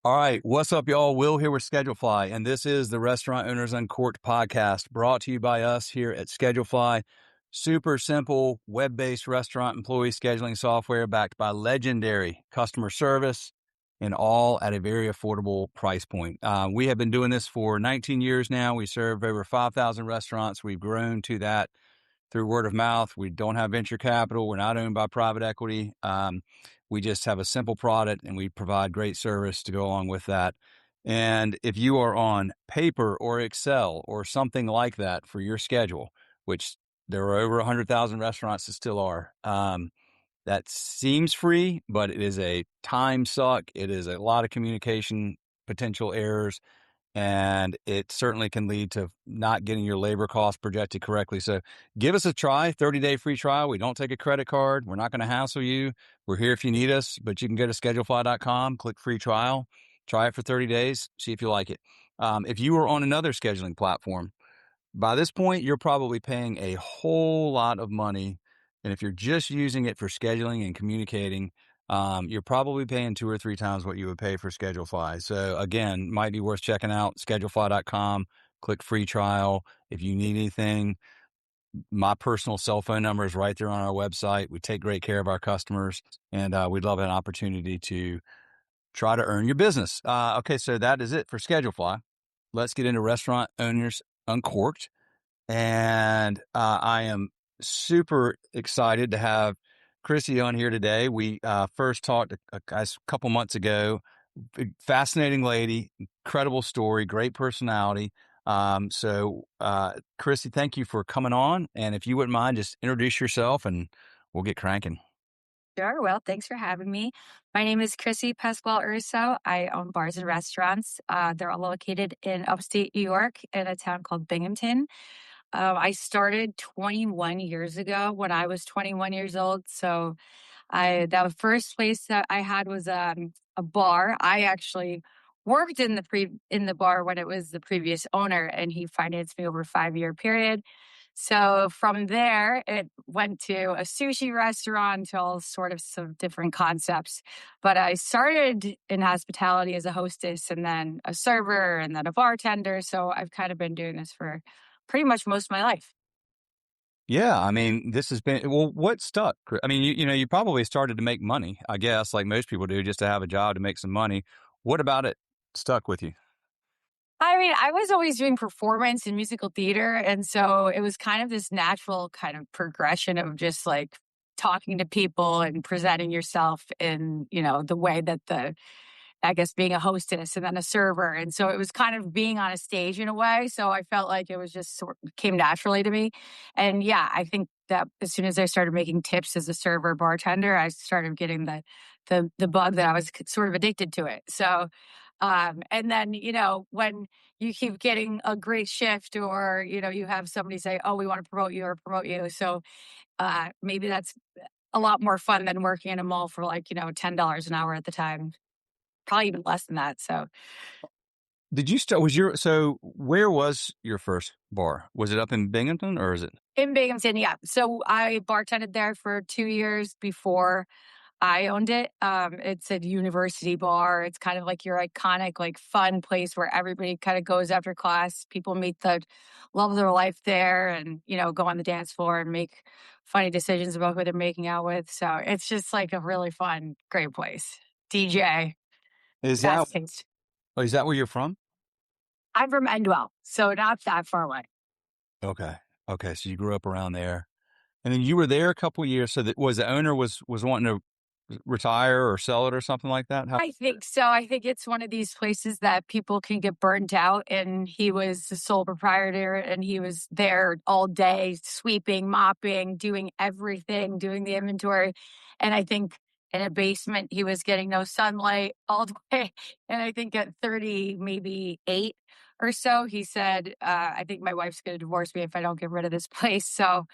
All right. What's up, y'all? Will here with Schedulefly, and this is the Restaurant Owners Uncorked podcast brought to you by us here at Schedulefly. Super simple web-based restaurant employee scheduling software backed by legendary customer service and all at a very affordable price point. We have been doing this for 19 years now. We serve over 5,000 restaurants. We've grown to that through word of mouth. We don't have venture capital. We're not owned by private equity. We just have a simple product and we provide great service to go along with that. And if you are on paper or Excel or something like that for your schedule, which there are over 100,000 restaurants that still are, that seems free, but it is a time suck. It is a lot of communication potential errors, and it certainly can lead to not getting your labor costs projected correctly. So give us a try, 30-day free trial. We don't take a credit card. We're not going to hassle you. We're here if you need us, but you can go to schedulefly.com, click free trial, try it for 30 days, see if you like it. If you are on another scheduling platform, by this point, you're probably paying a whole lot of money. And if you're just using it for scheduling and communicating, you're probably paying 2 or 3 times what you would pay for Schedulefly. So again, might be worth checking out schedulefly.com, click free trial. If you need anything, my personal cell phone number is right there on our website. We take great care of our customers, and we'd love an opportunity to try to earn your business. Okay, so that is it for Schedulefly. Let's get into Restaurant Owners Uncorked. And I am super excited to have Chrissy on here today. We first talked a couple months ago. Fascinating lady, incredible story, great personality. So Chrissy, thank you for coming on. And if you wouldn't mind, just introduce yourself and we'll get cranking. Sure. Well, thanks for having me. My name is Chrissy Pasquale-Urso. I own bars and restaurants. They're all located in upstate New York in a town called Binghamton. I started 21 years ago when I was 21 years old. So the first place that I had was a bar. I actually worked in the bar when it was the previous owner, and he financed me over a 5-year period. So from there, it went to a sushi restaurant to all sort of some different concepts. But I started in hospitality as a hostess and then a server and then a bartender. So I've kind of been doing this for pretty much most of my life. Yeah, I mean, this has been, well, what stuck? I mean, you probably started to make money, I guess, like most people do, just to have a job to make some money. What about it stuck with you? I mean, I was always doing performance and musical theater. And so it was kind of this natural kind of progression of just like talking to people and presenting yourself in, the way that I guess being a hostess and then a server. And so it was kind of being on a stage in a way. So I felt like it was just sort of came naturally to me. And yeah, I think that as soon as I started making tips as a server bartender, I started getting the bug that I was sort of addicted to it. So and then, when you keep getting a great shift or, you have somebody say, oh, we want to promote you or promote you. So maybe that's a lot more fun than working in a mall for like, $10 an hour at the time, probably even less than that. So Did you start, where was your first bar? Was it up in Binghamton or is it? in Binghamton, yeah. So I bartended there for 2 years before I owned it. It's a university bar. It's kind of like your iconic, like fun place where everybody kind of goes after class. People meet the love of their life there and, go on the dance floor and make funny decisions about who they're making out with. So it's just like a really fun, great place. DJ, Is that, fast paced. is that where you're from? I'm from Endwell, so not that far away. Okay. Okay. So you grew up around there and then you were there a couple years. So that was the owner was wanting to retire or sell it or something like that? I think so. I think it's one of these places that people can get burnt out. And he was the sole proprietor and he was there all day, sweeping, mopping, doing everything, doing the inventory. And I think in a basement, he was getting no sunlight all day. And I think at 30, maybe 8 or so, he said, I think my wife's going to divorce me if I don't get rid of this place. So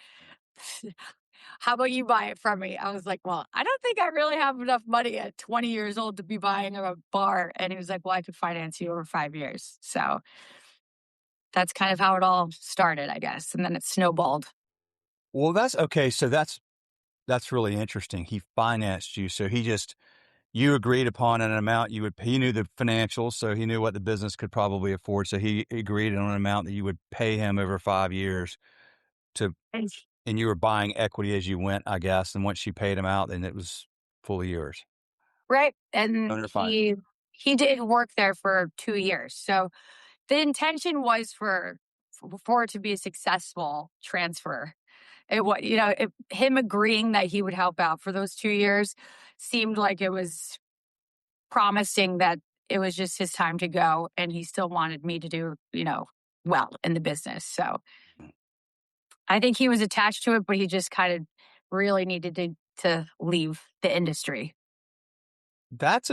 how about you buy it from me? I was like, well, I don't think I really have enough money at 20 years old to be buying a bar. And he was like, well, I could finance you over 5 years. So that's kind of how it all started, I guess. And then it snowballed. Well, that's okay. So that's really interesting. He financed you. So you agreed upon an amount you would pay. He knew the financials, so he knew what the business could probably afford. So he agreed on an amount that you would pay him over 5 years to, And and you were buying equity as you went, I guess. And once you paid him out, then it was fully yours. right. And Owner fine. he did work there for 2 years. So the intention was for it to be a successful transfer. It was, him agreeing that he would help out for those 2 years seemed like it was promising that it was just his time to go, and he still wanted me to do, well in the business. So I think he was attached to it, but he just kind of really needed to leave the industry. That's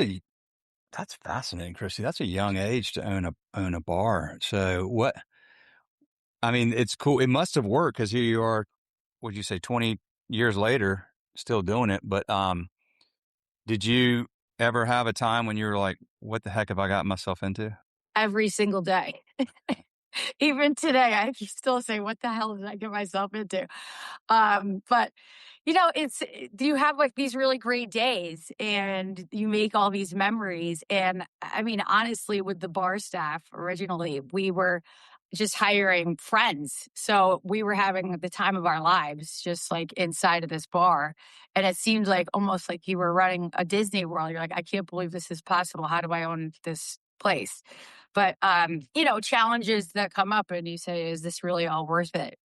fascinating, Chrissy. That's a young age to own a bar. So what? I mean, it's cool. It must have worked because here you are. Would you say 20 years later, still doing it? But did you ever have a time when you were like, "What the heck have I got myself into?" Every single day. Even today, I still say, what the hell did I get myself into? But it's, do you have like these really great days and you make all these memories? And I mean, honestly, with the bar staff originally, we were just hiring friends. So we were having the time of our lives, just like inside of this bar. And it seemed like almost like you were running a Disney World. You're like, I can't believe this is possible. How do I own this place? But, challenges that come up and you say, is this really all worth it?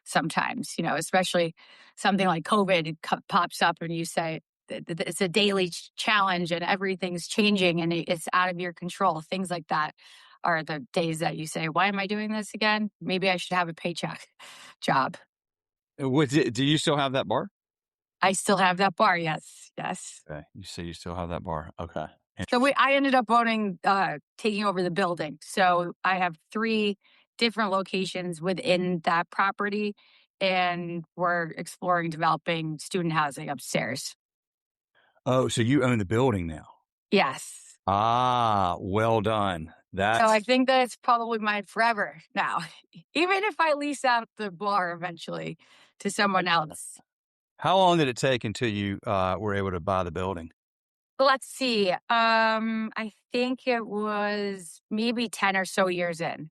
Sometimes, especially something like COVID pops up and you say, it's a daily challenge and everything's changing and it's out of your control. Things like that are the days that you say, why am I doing this again? Maybe I should have a paycheck job. Do you still have that bar? I still have that bar. Yes. Yes. Okay. You say you still have that bar. Okay. So Interesting. I ended up taking over the building. So I have 3 different locations within that property, and we're exploring developing student housing upstairs. Oh, so you own the building now? Yes. Ah, well done. So I That's think that it's probably mine forever now, even if I lease out the bar eventually to someone else. how long did it take until you were able to buy the building? Let's see. I think it was maybe 10 or so years in.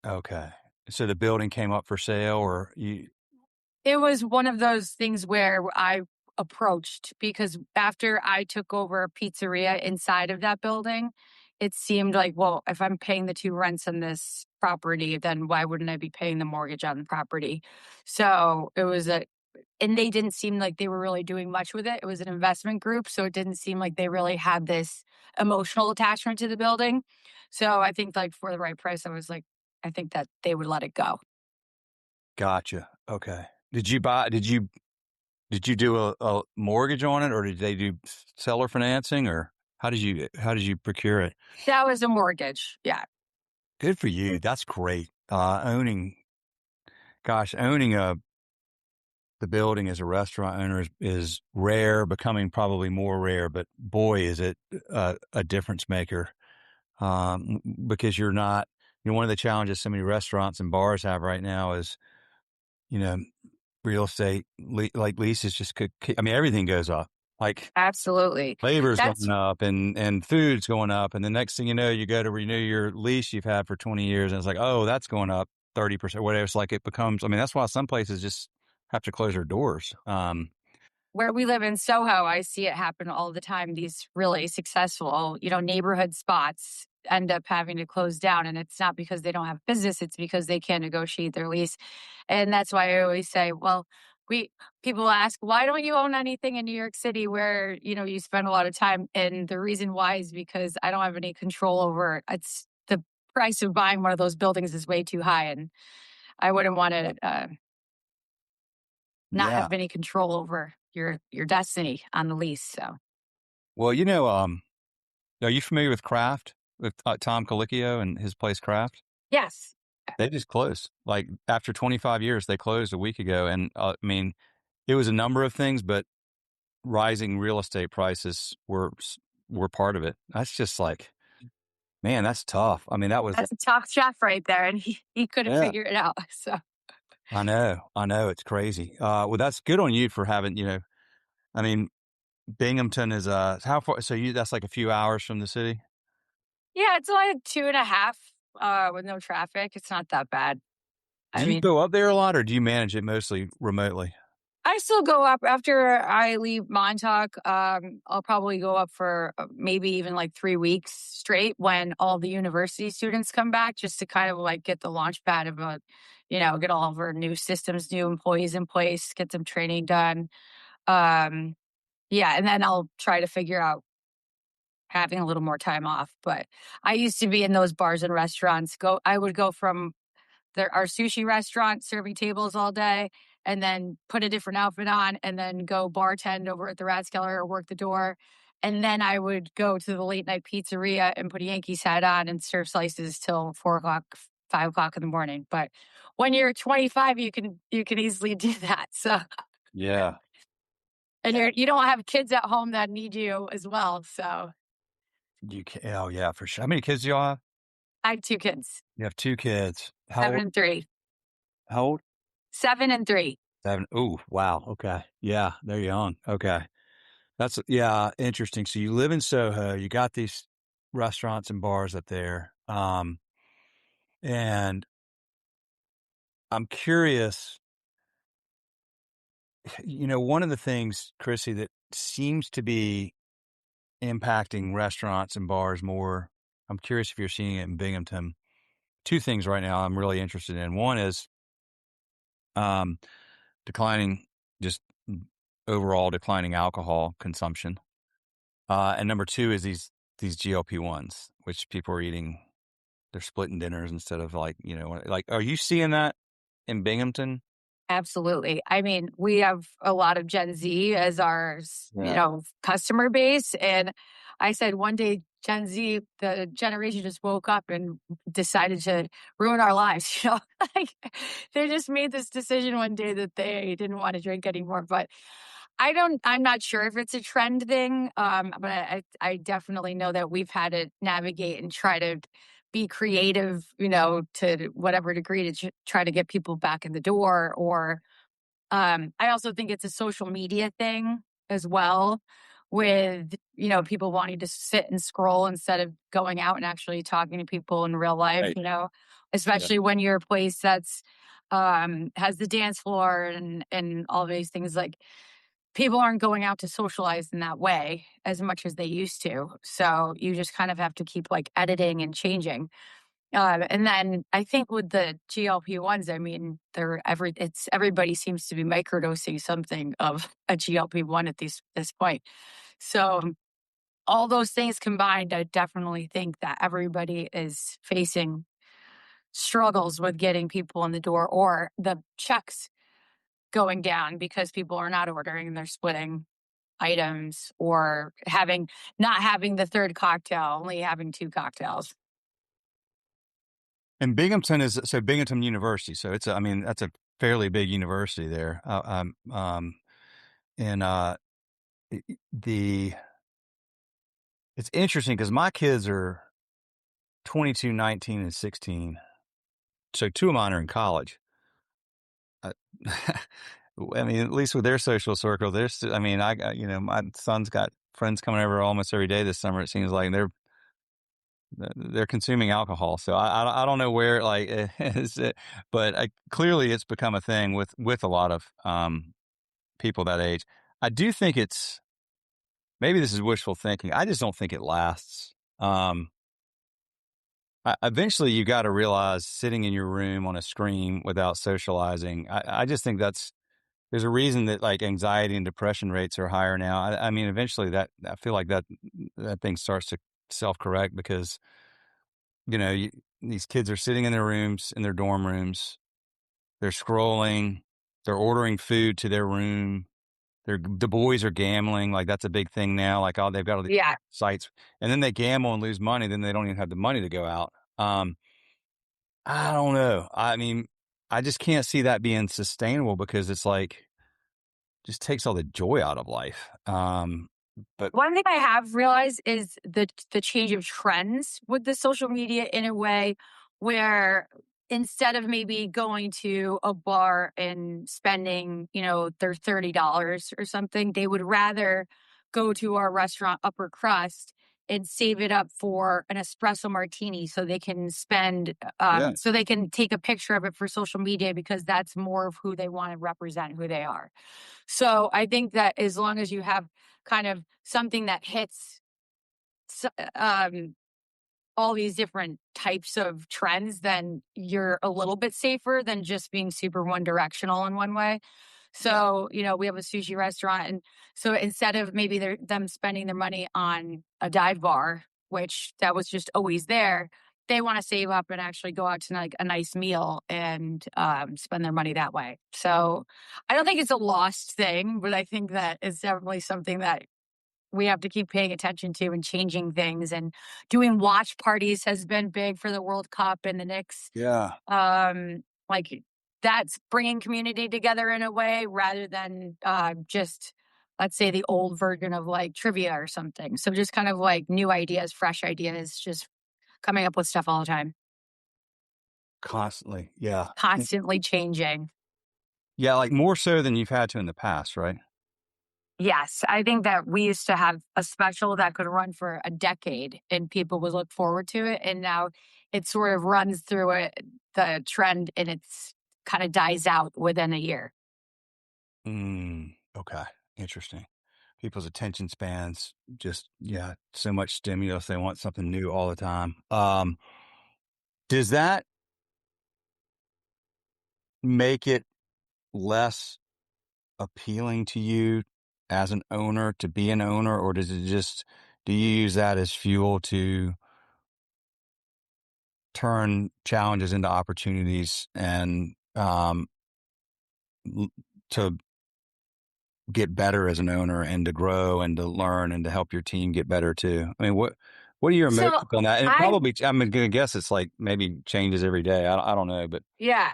Okay. So the building came up for sale, or you? It was one of those things where I approached because after I took over a pizzeria inside of that building, it seemed like, well, if I'm paying the 2 rents on this property, then why wouldn't I be paying the mortgage on the property? So it was and they didn't seem like they were really doing much with it. It was an investment group, so it didn't seem like they really had this emotional attachment to the building. So I think like for the right price, I was like, I think that they would let it go. Gotcha. Okay. Did you do a mortgage on it, or did they do seller financing, or how did you procure it? That was a mortgage. Yeah. Good for you. That's great. Owning the building as a restaurant owner is rare, becoming probably more rare, but boy, is it a difference maker. Because one of the challenges so many restaurants and bars have right now is, you know, real estate, like leases I mean, everything goes up. Like Absolutely. labor's That's going up and food's going up. And the next thing you know, you go to renew your lease you've had for 20 years. And it's like, oh, that's going up 30%, whatever. It's like it becomes, I mean, that's why some places just have to close their doors. where we live in Soho. I see it happen all the time. These really successful, neighborhood spots end up having to close down. And it's not because they don't have business, it's because they can't negotiate their lease. And that's why I always say, well, people ask, why don't you own anything in New York City where, you spend a lot of time? And the reason why is because I don't have any control over it's the price of buying one of those buildings is way too high. And I wouldn't want to not Yeah. have any control over your destiny on the lease. So Well, are you familiar with Kraft, with Tom Colicchio and his place Kraft? yes, They just closed. Like after 25 years, they closed a week ago. And I mean, it was a number of things, but rising real estate prices were part of it. That's just like, man, that's tough. I mean, that was, that's a top chef right there, and he couldn't yeah, figure it out. So I know, it's crazy. Well, that's good on you for having, I mean, Binghamton is how far? So that's like a few hours from the city. Yeah, it's like 2.5 with no traffic. It's not that bad. Do I you mean, go up there a lot, or do you manage it mostly remotely? I still go up after I leave Montauk. I'll probably go up for maybe even like 3 weeks straight when all the university students come back, just to kind of like get the launch pad of get all of our new systems, new employees in place, get some training done. Um, yeah, and then I'll try to figure out having a little more time off. But I used to be in those bars and restaurants. I would go from our sushi restaurant, serving tables all day, and then put a different outfit on, and then go bartend over at the Rathskeller or work the door. And then I would go to the late night pizzeria and put a Yankees hat on and serve slices till 4 o'clock, 5 o'clock in the morning. But when you're 25, you can easily do that. So, Yeah. and you don't have kids at home that need you as well. So You can. Oh yeah, for sure. How many kids do y'all have? I have 2 kids, You have two kids. How seven old? and three, How old? 7 and 3. Seven. Oh wow. Okay. Yeah, they're young. Okay. That's yeah, interesting. So you live in Soho. You got these restaurants and bars up there. And I'm curious. One of the things, Chrissy, that seems to be impacting restaurants and bars more. I'm curious if you're seeing it in Binghamton. Two things right now I'm really interested in. One is um, declining, just overall declining alcohol consumption, and number two is these GLP-1s, which people are eating. They're splitting dinners instead of like. Are you seeing that in Binghamton? Absolutely. I mean, we have a lot of Gen Z as our, Yeah. customer base. And I said one day, Gen Z, the generation just woke up and decided to ruin our lives. Like they just made this decision one day that they didn't want to drink anymore. But I'm not sure if it's a trend thing. But I definitely know that we've had to navigate and try to be creative, to whatever degree to try to get people back in the door. Or I also think it's a social media thing as well, with, people wanting to sit and scroll instead of going out and actually talking to people in real life, Right. Yeah. especially when you're a place that's has the dance floor and all these things. Like people aren't going out to socialize in that way as much as they used to. So you just kind of have to keep like editing and changing. And then I think with the GLP-1s, I mean, everybody seems to be microdosing something of a GLP-1 at this point. So all those things combined, I definitely think that everybody is facing struggles with getting people in the door, or the checks going down because people are not ordering and they're splitting items, or not having the third cocktail, only having two cocktails. And Binghamton is so Binghamton University. So I mean, that's a fairly big university there. And the it's interesting because my kids are 22, 19, and 16. So two of mine are in college. Uh, I mean, at least with their social circle, I mean, I got, my son's got friends coming over almost every day this summer. It seems like they're consuming alcohol. So I don't know where like is it, but clearly it's become a thing with a lot of people that age. I do think maybe this is wishful thinking. I just don't think it lasts. Eventually you got to realize sitting in your room on a screen without socializing. I just think there's a reason that like anxiety and depression rates are higher now. I mean, eventually I feel like that thing starts to self-correct because, these kids are sitting in their rooms, in their dorm rooms. They're scrolling. They're ordering food to their room. The boys are gambling. Like that's a big thing now. Like, oh, they've got all these Yeah. sites and then they gamble and lose money. Then they don't even have the money to go out. I don't know. I mean, I just can't see that being sustainable because it's like, just takes all the joy out of life. But One thing I have realized is the change of trends with the social media, in a way where instead of maybe going to a bar and spending, their $30 or something, they would rather go to our restaurant upper crust and save it up for an espresso martini so they can so they can take a picture of it for social media, because that's more of who they want to represent who they are. So I think that as long as you have kind of something that hits all these different types of trends, then you're a little bit safer than just being super one directional in one way. So, we have a sushi restaurant. And so instead of maybe them spending their money on a dive bar, which that was just always there, they want to save up and actually go out to like a nice meal and spend their money that way. So I don't think it's a lost thing, but I think that it's definitely something that we have to keep paying attention to and changing things. And doing watch parties has been big for the World Cup and the Knicks. Yeah. Like that's bringing community together in a way rather than just, let's say, the old version of like trivia or something. So just kind of like new ideas, fresh ideas, just coming up with stuff all the time. Constantly. Yeah. Constantly changing. Yeah. Like more so than you've had to in the past, right? Yes, I think that we used to have a special that could run for a decade and people would look forward to it. And now it sort of runs through the trend and it's kind of dies out within a year. Okay. Interesting. People's attention spans just, so much stimulus. They want something new all the time. Does that make it less appealing to you as an owner to be an owner, or do you use that as fuel to turn challenges into opportunities and to get better as an owner and to grow and to learn and to help your team get better too? I mean, what are your So emotions on that? And I, probably, I'm going to guess it's like maybe changes every day. I don't know, but yeah,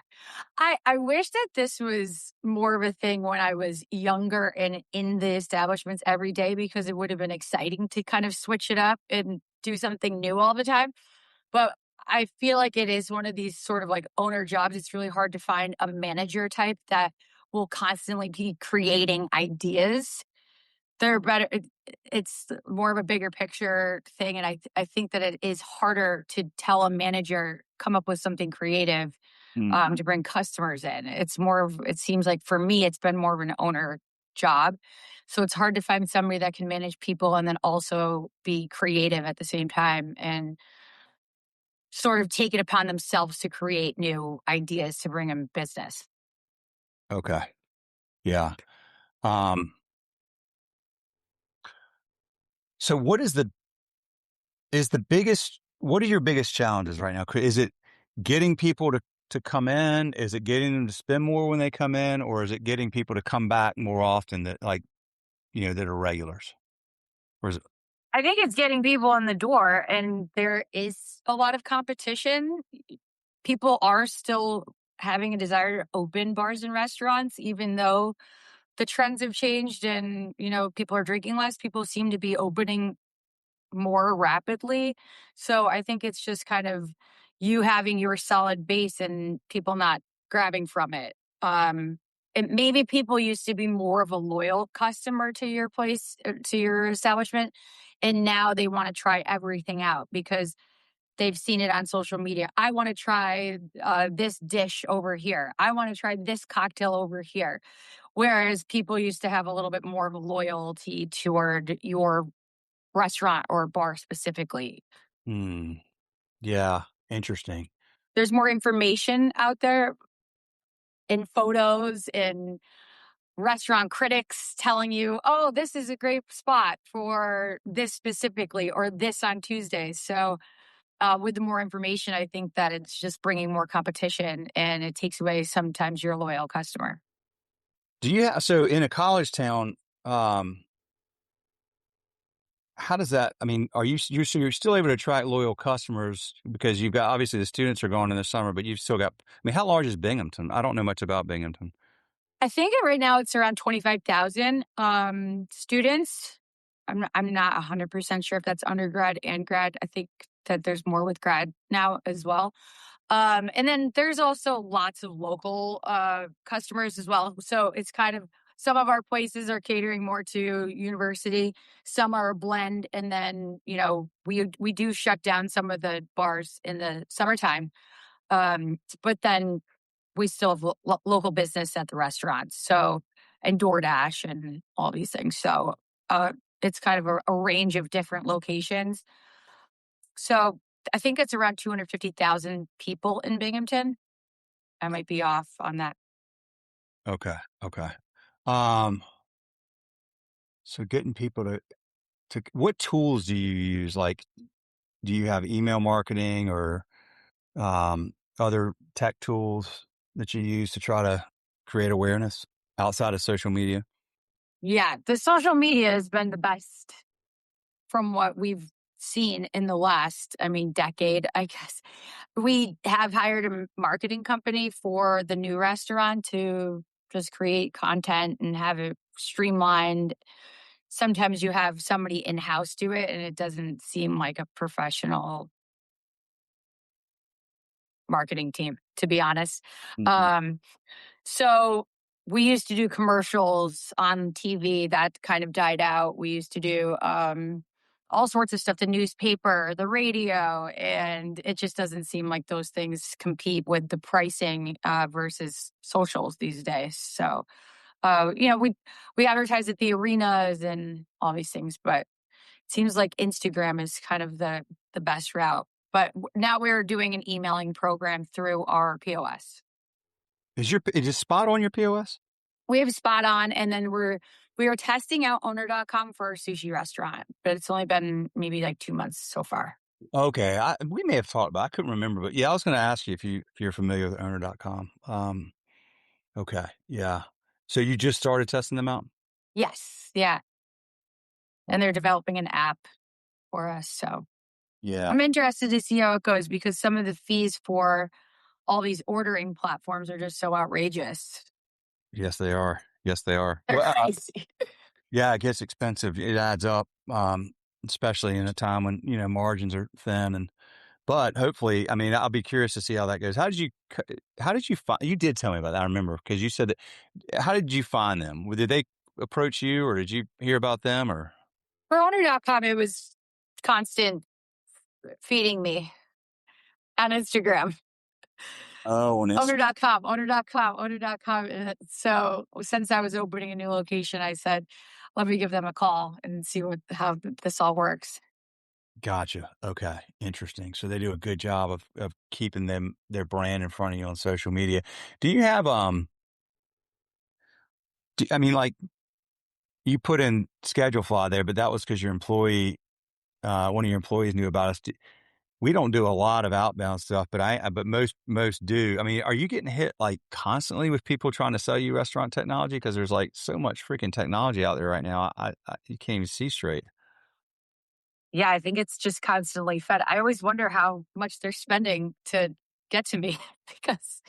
I wish that this was more of a thing when I was younger and in the establishments every day, because it would have been exciting to kind of switch it up and do something new all the time. But I feel like it is one of these sort of like owner jobs. It's really hard to find a manager type that will constantly be creating ideas. They're better. It's more of a bigger picture thing. And I think that it is harder to tell a manager, come up with something creative to bring customers in. It's more of, it seems like for me, it's been more of an owner job. So it's hard to find somebody that can manage people and then also be creative at the same time and sort of take it upon themselves to create new ideas to bring in business. okay. Yeah. Um, so what are your biggest challenges right now? Is it getting people to come in? Is it getting them to spend more when they come in, or is it getting people to come back more often that that are regulars? Or is it, I think it's getting people in the door, and there is a lot of competition. People are still having a desire to open bars and restaurants, even though the trends have changed and, people are drinking less. People seem to be opening more rapidly. So I think it's just kind of you having your solid base and people not grabbing from it. And maybe people used to be more of a loyal customer to your place, to your establishment. And now they want to try everything out because they've seen it on social media. I want to try this dish over here. I want to try this cocktail over here. Whereas people used to have a little bit more of a loyalty toward your restaurant or bar specifically. yeah, interesting. There's more information out there in photos and restaurant critics telling you, oh, this is a great spot for this specifically or this on Tuesdays. So with the more information, I think that it's just bringing more competition and it takes away sometimes your loyal customer. So in a college town, how does that, I mean, so you're still able to attract loyal customers because you've got, obviously the students are going in the summer, but you've still got, I mean, how large is Binghamton? I don't know much about Binghamton. I think right now it's around 25,000 students. I'm not 100% sure if that's undergrad and grad. I think that there's more with grad now as well. And then there's also lots of local customers as well. So it's kind of some of our places are catering more to university. Some are a blend. And then, we do shut down some of the bars in the summertime. But then we still have local business at the restaurants. So, and DoorDash and all these things. So, it's kind of a range of different locations. So I think it's around 250,000 people in Binghamton. I might be off on that. Okay. Okay. Um, so getting people to what tools do you use? Like, do you have email marketing or other tech tools that you use to try to create awareness outside of social media? Yeah, the social media has been the best from what we've seen in the last, decade, I guess. We have hired a marketing company for the new restaurant to just create content and have it streamlined. Sometimes you have somebody in-house do it and it doesn't seem like a professional marketing team, to be honest. Mhm. So we used to do commercials on TV that kind of died out. We used to do all sorts of stuff, the newspaper, the radio, and it just doesn't seem like those things compete with the pricing versus socials these days. So, we advertise at the arenas and all these things, but it seems like Instagram is kind of the best route. But now we're doing an emailing program through our POS. Is it spot on your POS? We have Spot On, and then we are testing out owner.com for our sushi restaurant, but it's only been maybe like 2 months so far. Okay. We may have talked about, I couldn't remember, but yeah, I was going to ask you if you're familiar with owner.com. Okay. Yeah. So you just started testing them out? Yes, yeah, and they're developing an app for us, so Yeah. I'm interested to see how it goes because some of the fees for all these ordering platforms are just so outrageous. Yes, they are. Yes, they are. They're Well, crazy. yeah, it gets expensive. It adds up, especially in a time when, margins are thin but hopefully, I mean, I'll be curious to see how that goes. How did you find, you did tell me about that. I remember because you said that, how did you find them? Did they approach you or did you hear about them or? For owner.com, it was constant feeding me on Instagram. Oh, on Instagram. Owner.com, owner.com, owner.com. And so since I was opening a new location, I said, let me give them a call and see how this all works. Gotcha. Okay. Interesting. So they do a good job of keeping their brand in front of you on social media. Do you have, I mean, like you put in schedule fly there, but that was because one of your employees knew about us. We don't do a lot of outbound stuff, but most do. I mean, are you getting hit like constantly with people trying to sell you restaurant technology? Cause there's like so much freaking technology out there right now. You can't even see straight. Yeah, I think it's just constantly fed. I always wonder how much they're spending to get to me because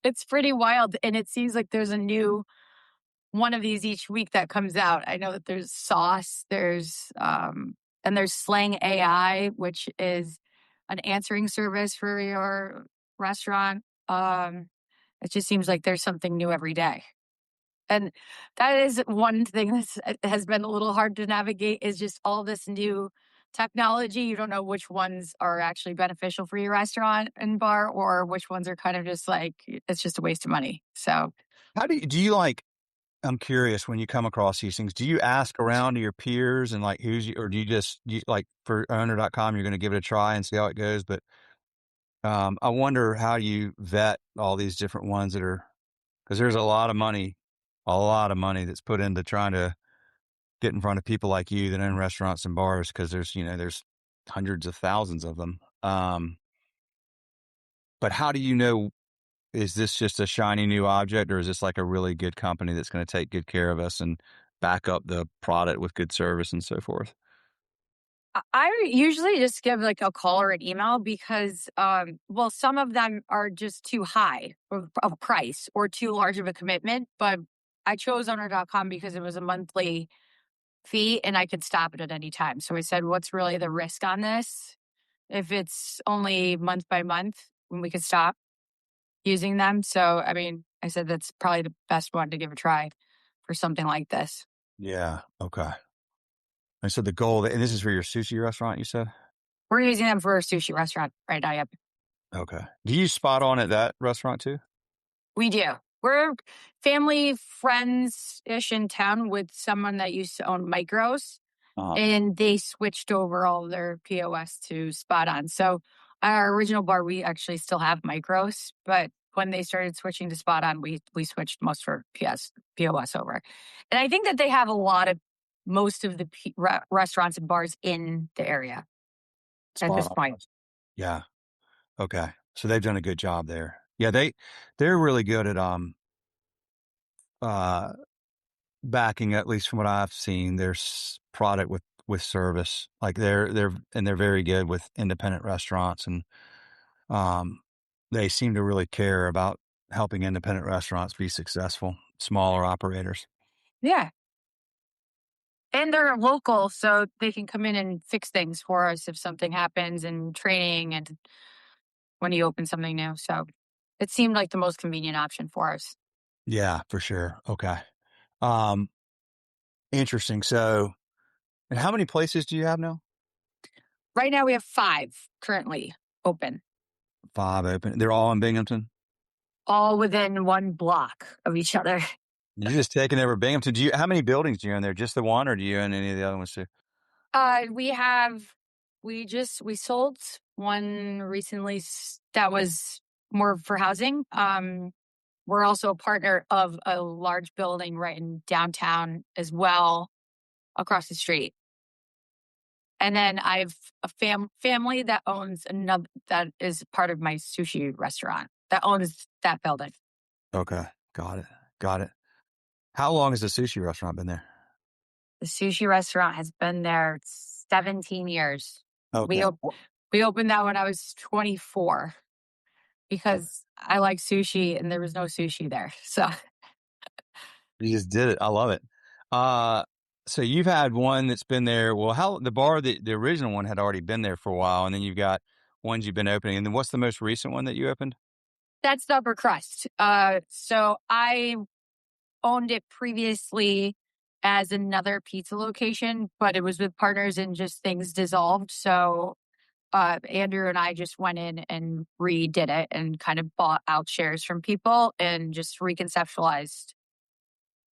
it's pretty wild. And it seems like there's a new one of these each week that comes out. I know that there's Sauce, and there's Slang AI, which is an answering service for your restaurant. It just seems like there's something new every day. And that is one thing that has been a little hard to navigate is just all this new technology. You don't know which ones are actually beneficial for your restaurant and bar or which ones are kind of just like, it's just a waste of money. So How do you like, I'm curious when you come across these things, do you ask around to your peers and like or do you like for owner.com, you're going to give it a try and see how it goes. But, I wonder how you vet all these different ones cause there's a lot of money that's put into trying to get in front of people like you that own restaurants and bars because there's hundreds of thousands of them. But how do you know, is this just a shiny new object or is this like a really good company that's going to take good care of us and back up the product with good service and so forth? I usually just give like a call or an email because, some of them are just too high of price or too large of a commitment. But I chose owner.com because it was a monthly fee and I could stop it at any time. So I said, what's really the risk on this? If it's only month by month, when we could stop using them. So, I said that's probably the best one to give a try. for something like this. Yeah. Okay. And so the goal, and this is for your sushi restaurant, you said? We're using them for a sushi restaurant right now. Yep. Okay. Do you spot on at that restaurant too? We do. We're family friends ish in town with someone that used to own Micros, Uh-huh. and they switched over all their POS to Spot On. So our original bar, we actually still have Micros, but when they started switching to Spot On, we switched most for POS over. And I think that they have most of the restaurants and bars in the area at Spot this on. point. Yeah. Okay. So they've done a good job there. Yeah, they're really good at uh backing, at least from what I've seen, their product with service. Like they're very good with independent restaurants, and um they seem to really care about helping independent restaurants be successful, smaller operators. Yeah. And they're local, so they can come in and fix things for us if something happens and training and when you open something new. So it seemed like the most convenient option for us. Yeah, for sure. Okay. Um Interesting. So, and how many places do you have now? Right now we have 5 currently open, 5 open. They're all in Binghamton? all within 1 block of each other. You're just taking over Binghamton. How many buildings do you own there? Just the one, or do you own any of the other ones too? We have we sold one recently that was more for housing. We're also a partner of a large building right in downtown as well, across the street. And then I've a family that owns another that is part of my sushi restaurant that owns that building. Okay. Got it. Got it. How long has the sushi restaurant been there? The sushi restaurant has been there 17 years. We Okay. op- we opened that when I was 24 because I like sushi and there was no sushi there. So You just did it. I love it. Uh, so you've had one that's been there. Well, the bar, the original one had already been there for a while, and then you've got ones you've been opening. And then what's the most recent one that you opened? that's the upper crust. So I owned it previously as another pizza location, but it was with partners and just things dissolved. So Andrew and I just went in and redid it and kind of bought out shares from people and just reconceptualized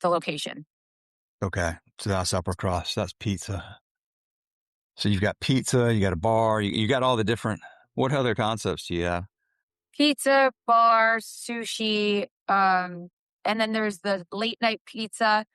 the location. Okay. So that's upper crust. That's pizza. So you've got pizza, you got a bar, you got all the different. What other concepts do you have? Pizza, bar, sushi, and then there's the late night pizza,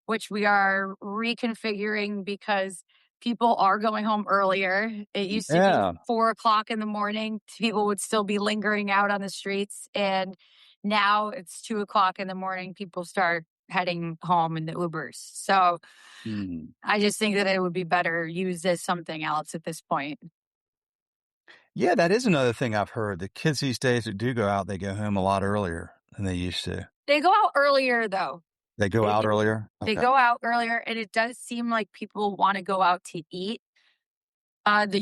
which we are reconfiguring because people are going home earlier. It used to be Yeah. 4 o'clock in the morning. People would still be lingering out on the streets. And now it's 2 o'clock in the morning. People start heading home in the Ubers. So Mm. I just think that it would be better used as something else at this point. Yeah, that is another thing I've heard. The kids these days that do go out, they go home a lot earlier than they used to. They go out earlier, though. They go They, out d- earlier? they Okay. go out earlier, and it does seem like people want to go out to eat. The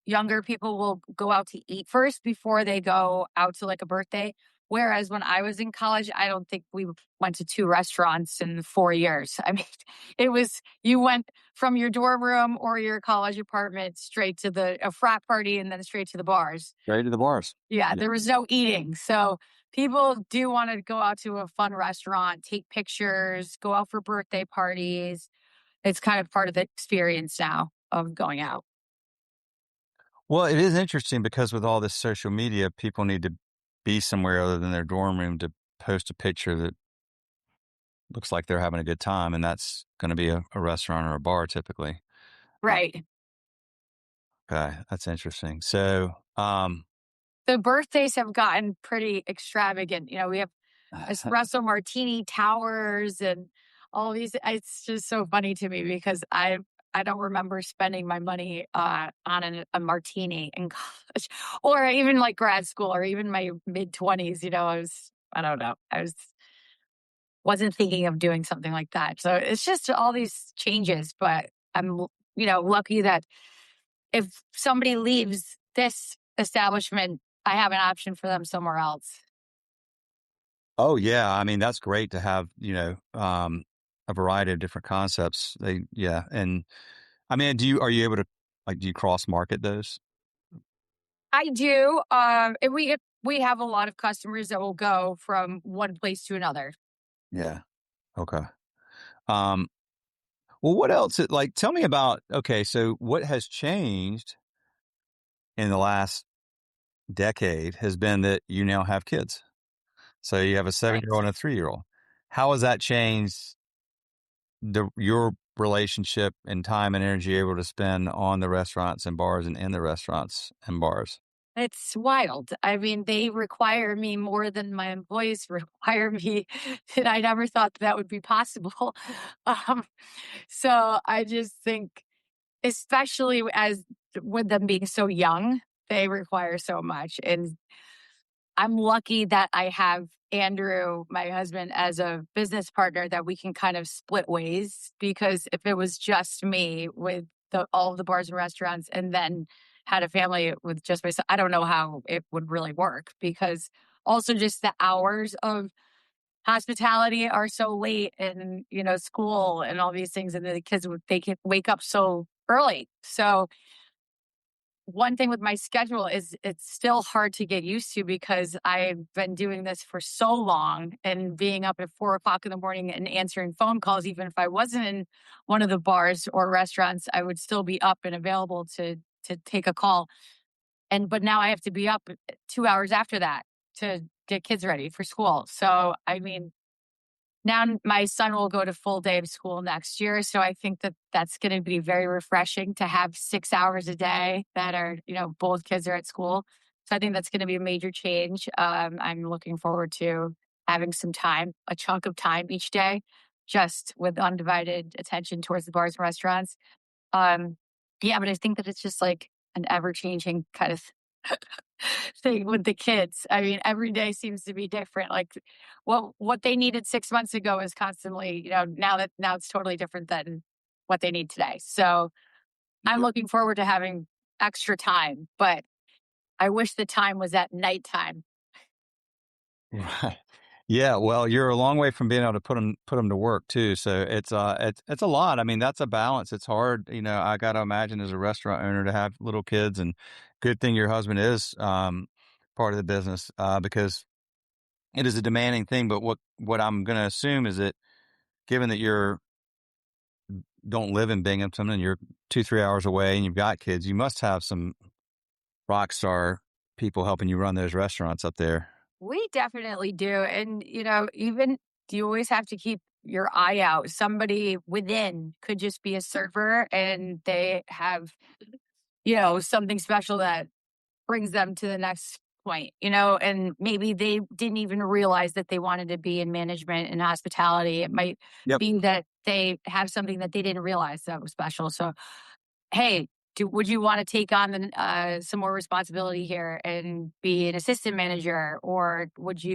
younger people will go out to eat first before they go out to like a birthday. Whereas when I was in college, I don't think we went to 2 restaurants in 4 years. I mean, it was you went from your dorm room or your college apartment straight to a frat party and then straight to the bars. Straight to the bars. Yeah, Yeah. there was no eating. So people do want to go out to a fun restaurant, take pictures, go out for birthday parties. It's kind of part of the experience now of going out. Well, it is interesting because with all this social media, people need to be somewhere other than their dorm room to post a picture that looks like they're having a good time, and that's going to be a restaurant or a bar typically. Right. Okay, that's interesting. So, The birthdays have gotten pretty extravagant. We have espresso martini towers and all these. It's just so funny to me because I don't remember spending my money on a martini in college or even like grad school or even my mid 20s. I don't know. Wasn't thinking of doing something like that. So it's just all these changes, but I'm, lucky that if somebody leaves this establishment, I have an option for them somewhere else. Oh yeah, I mean that's great to have a variety of different concepts. And I mean, are you able to do you cross market those? I do. And we have a lot of customers that will go from one place to another. Yeah. Okay. Um, well, what else? Tell me about. Okay, so what has changed in the last decade has been that you now have kids. So you have a 7-year-old Right. and a 3-year-old. How has that changed your relationship and time and energy you're able to spend on the restaurants and bars and in the restaurants and bars? It's wild. I mean, they require me more than my employees require me, and I never thought that would be possible. Um, so I just think, especially as with them being so young, they require so much. And I'm lucky that I have Andrew, my husband, as a business partner that we can kind of split ways. Because if it was just me with all of the bars and restaurants and then had a family with just myself, I don't know how it would really work. Because also just the hours of hospitality are so late and, school and all these things. And the kids, they can wake up so early. So one thing with my schedule is it's still hard to get used to because I've been doing this for so long and being up at 4 o'clock in the morning and answering phone calls. Even if I wasn't in one of the bars or restaurants, I would still be up and available to take a call. But now I have to be up 2 hours after that to get kids ready for school. So I mean, now my son will go to full day of school next year, so I think that that's gonna be very refreshing to have 6 hours a day that are, both kids are at school. So I think that's gonna be a major change. I'm looking forward to having some time, a chunk of time each day, just with undivided attention towards the bars and restaurants. Um, yeah, but I think that it's just like an ever-changing kind of thing with the kids. I mean, every day seems to be different. Like what they needed 6 months ago is constantly, now it's totally different than what they need today. So I'm looking forward to having extra time, but I wish the time was at nighttime. Right. Yeah, well, you're a long way from being able to put them to work too. So it's a lot. I mean, that's a balance. It's hard. I got to imagine as a restaurant owner to have little kids, and good thing your husband is part of the business because it is a demanding thing. But what I'm going to assume is that given that you're don't live in Binghamton and you're 2-3 hours away and you've got kids, you must have some rock star people helping you run those restaurants up there. We definitely do. And, even you always have to keep your eye out. Somebody within could just be a server and they have, something special that brings them to the next point, and maybe they didn't even realize that they wanted to be in management and hospitality. It might Yep. be that they have something that they didn't realize that was special. So, hey, would you want to take on some more responsibility here and be an assistant manager, or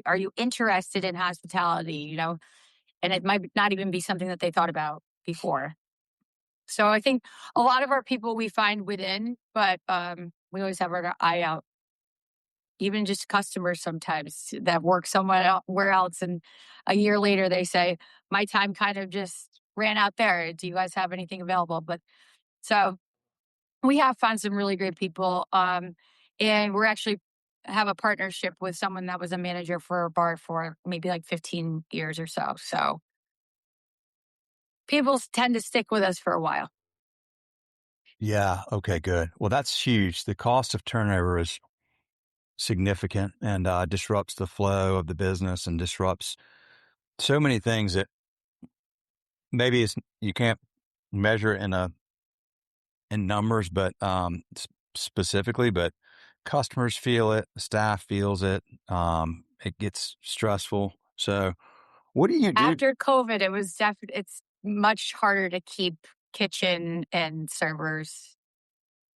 are you interested in hospitality? And it might not even be something that they thought about before. So I think a lot of our people we find within, but we always have our eye out. Even just customers sometimes that work somewhere else, and a year later they say, "My time kind of just ran out there. Do you guys have anything available?" But so we have found some really great people, and we're actually have a partnership with someone that was a manager for a bar for maybe like 15 years or so. So people tend to stick with us for a while. Yeah. Okay. Good. Well, that's huge. The cost of turnover is significant and disrupts the flow of the business and disrupts so many things that maybe you can't measure in numbers, but specifically, but customers feel it, the staff feels it. It gets stressful. So, what do you do? After COVID, it's much harder to keep kitchen and servers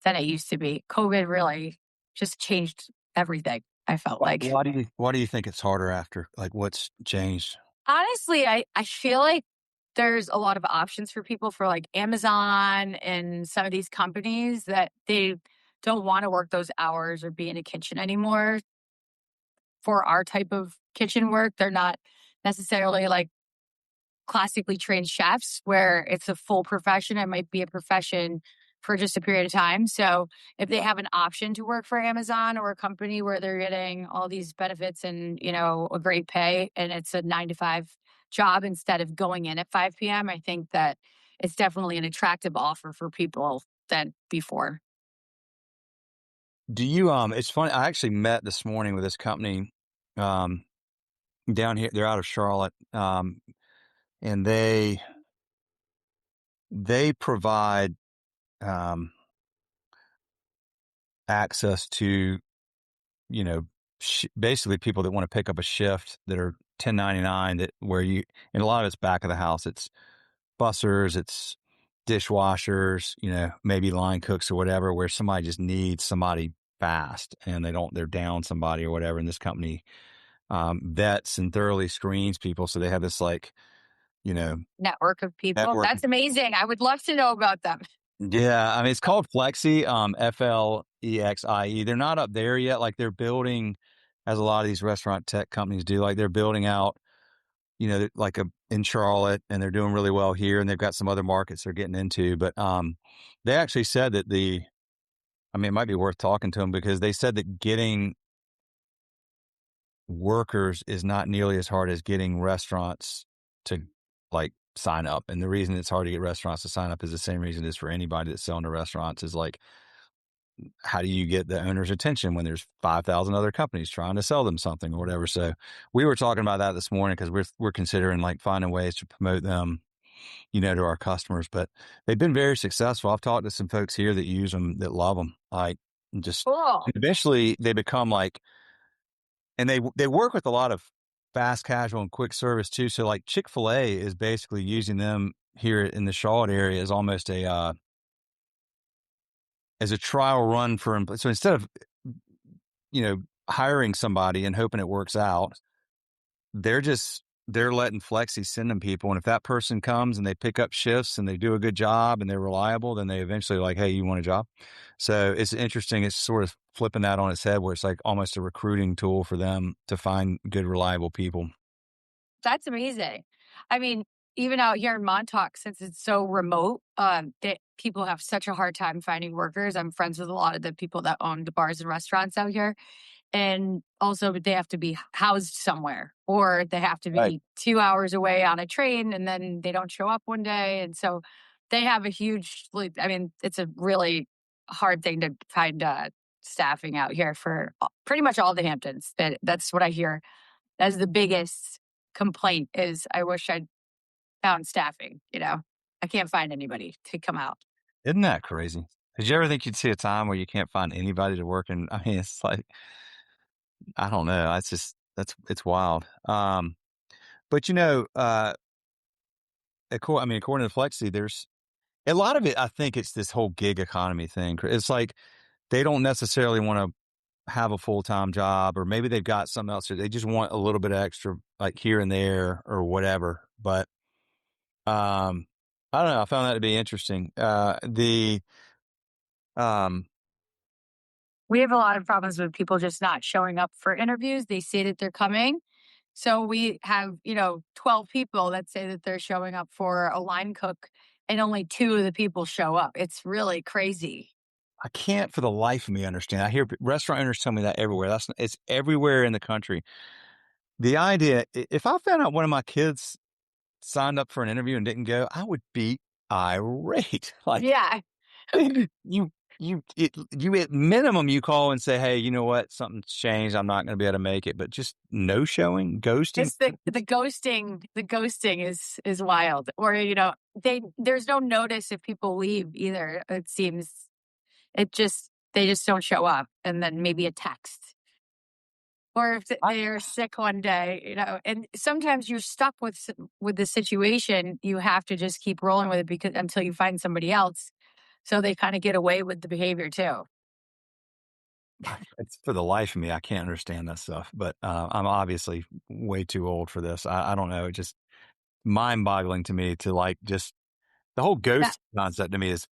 than it used to be. COVID really just changed everything, I felt like. Why do you think it's harder after? Like, what's changed? Honestly, I feel like there's a lot of options for people for like Amazon and some of these companies that they don't want to work those hours or be in a kitchen anymore. for our type of kitchen work. They're not necessarily like classically trained chefs where it's a full profession. It might be a profession for just a period of time. So if they have an option to work for Amazon or a company where they're getting all these benefits and, a great pay, and it's a 9 to 5 job instead of going in at 5 p.m., I think that it's definitely an attractive offer for people than before. Do you, it's funny. I actually met this morning with this company, um, down here. They're out of Charlotte. And they provide, um, access to, you know, basically people that want to pick up a shift that are 1099, that where you, and a lot of it's back of the house. It's bussers, it's dishwashers, maybe line cooks or whatever, where somebody just needs somebody fast and they're down somebody or whatever. And this company, vets and thoroughly screens people. So they have this you know, Network of people. network. That's amazing. I would love to know about them. Yeah. I mean, it's called Flexi, Flexie. They're not up there yet. Like they're building, as a lot of these restaurant tech companies do, like they're building out, like in Charlotte, and they're doing really well here, and they've got some other markets they're getting into. But they actually said that it might be worth talking to them, because they said that getting workers is not nearly as hard as getting restaurants to like sign up. And the reason it's hard to get restaurants to sign up is the same reason it is for anybody that's selling to restaurants, is like, how do you get the owner's attention when there's 5,000 other companies trying to sell them something or whatever? So we were talking about that this morning, because we're considering like finding ways to promote them, to our customers. But they've been very successful. I've talked to some folks here that use them, that love them. Like, just Cool. eventually they become like, and they work with a lot of fast casual and quick service too. So like Chick-fil-A is basically using them here in the Charlotte area as almost as a trial run for, so instead of, hiring somebody and hoping it works out, they're letting Flexi send them people. And if that person comes and they pick up shifts and they do a good job and they're reliable, then they eventually like, hey, you want a job? So it's interesting. It's sort of flipping that on its head, where it's like almost a recruiting tool for them to find good, reliable people. That's amazing. I mean, even out here in Montauk, since it's so remote, that people have such a hard time finding workers. I'm friends with a lot of the people that own the bars and restaurants out here. And also they have to be housed somewhere, or they have to Right. be 2 hours away on a train, and then they don't show up one day. And so they have a huge, it's a really hard thing to find staffing out here for pretty much all the Hamptons. That's what I hear as the biggest complaint is, I wish I'd found staffing. I can't find anybody to come out. Isn't that crazy? Did you ever think you'd see a time where you can't find anybody to work? And I mean, it's like, I don't know. It's just, it's wild. But according to Flexi, there's a lot of it. I think it's this whole gig economy thing. It's like they don't necessarily want to have a full-time job, or maybe they've got something else. They just want a little bit extra, like here and there or whatever. But I don't know. I found that to be interesting. Um, We have a lot of problems with people just not showing up for interviews. They say that they're coming. So we have, 12 people that say that they're showing up for a line cook, and only 2 of the people show up. It's really crazy. I can't for the life of me understand. I hear restaurant owners tell me that everywhere. It's everywhere in the country. The idea, if I found out one of my kids signed up for an interview and didn't go, I would be irate. Like, Yeah. you at minimum, you call and say, hey, you know what? Something's changed. I'm not going to be able to make it. But just no showing, ghosting. It's the ghosting. The ghosting is wild. Or, there's no notice if people leave either. It seems they just don't show up, and then maybe a text. Or if they're sick one day, and sometimes you're stuck with the situation. You have to just keep rolling with it because until you find somebody else. So they kind of get away with the behavior too. It's for the life of me, I can't understand that stuff. But I'm obviously way too old for this. I don't know. It's just mind-boggling to me, to like, just the whole ghost concept to me is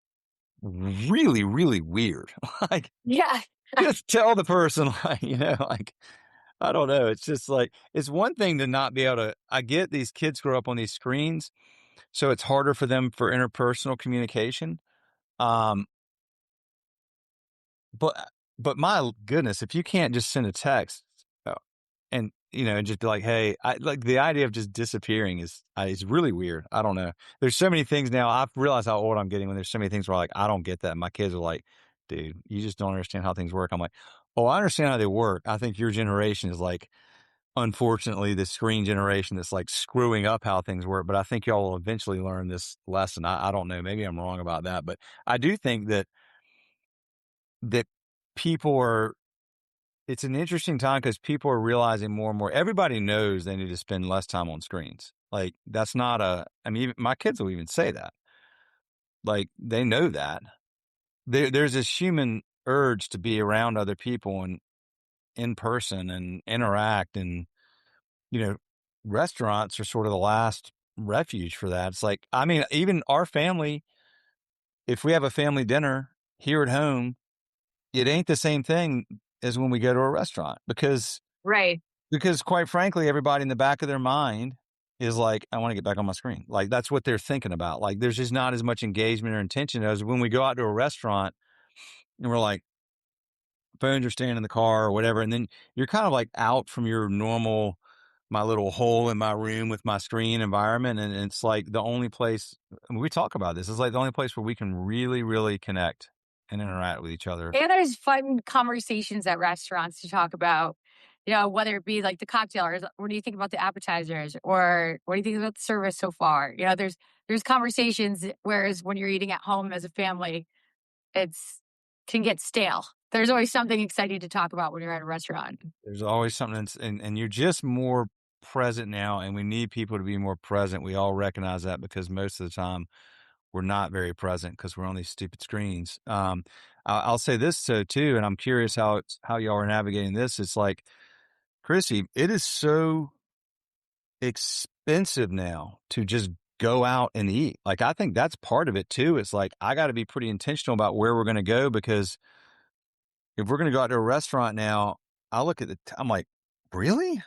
really, really weird. Like, Yeah. just tell the person, like, like, I don't know. It's just like, it's one thing to not be able to, I get these kids grow up on these screens, so it's harder for them for interpersonal communication. Um, but, but my goodness, if you can't just send a text and, and just be like, hey, like the idea of just disappearing is really weird. I don't know. There's so many things now. I've realized how old I'm getting when there's so many things where like, I don't get that. My kids are like, dude, you just don't understand how things work. I'm like, oh, I understand how they work. I think your generation is like, unfortunately, the screen generation that's like screwing up how things work. But I think y'all will eventually learn this lesson. I don't know. Maybe I'm wrong about that, but I do think that people are, it's an interesting time because people are realizing more and more. Everybody knows they need to spend less time on screens. Like that's not I mean, even, my kids will even say that. Like they know that there's this human urge to be around other people and in person and interact. And, you know, restaurants are sort of the last refuge for that. It's like, I mean, even our family, if we have a family dinner here at home, it ain't the same thing as when we go to a restaurant Right. because quite frankly, everybody in the back of their mind is like, I want to get back on my screen. Like that's what they're thinking about. Like there's just not as much engagement or intention as when we go out to a restaurant and we're like, phones are staying in the car or whatever. And then you're kind of like out from your normal, my little hole in my room with my screen environment. And it's like the only place, I mean, we talk about this, it's like the only place where we can really, really connect and interact with each other. And there's fun conversations at restaurants to talk about, whether it be like the cocktail or what do you think about the appetizers or what do you think about the service so far? There's conversations, whereas when you're eating at home as a family, it's can get stale. There's always something exciting to talk about when you're at a restaurant. There's always something, and you're just more present now, and we need people to be more present. We all recognize that because most of the time we're not very present because we're on these stupid screens. I'll say this so too, and I'm curious how y'all are navigating this. It's like, Chrissy, it is so expensive now to just go out and eat. Like, I think that's part of it too. It's like, I got to be pretty intentional about where we're going to go because if we're going to go out to a restaurant now, I look at I'm like, really?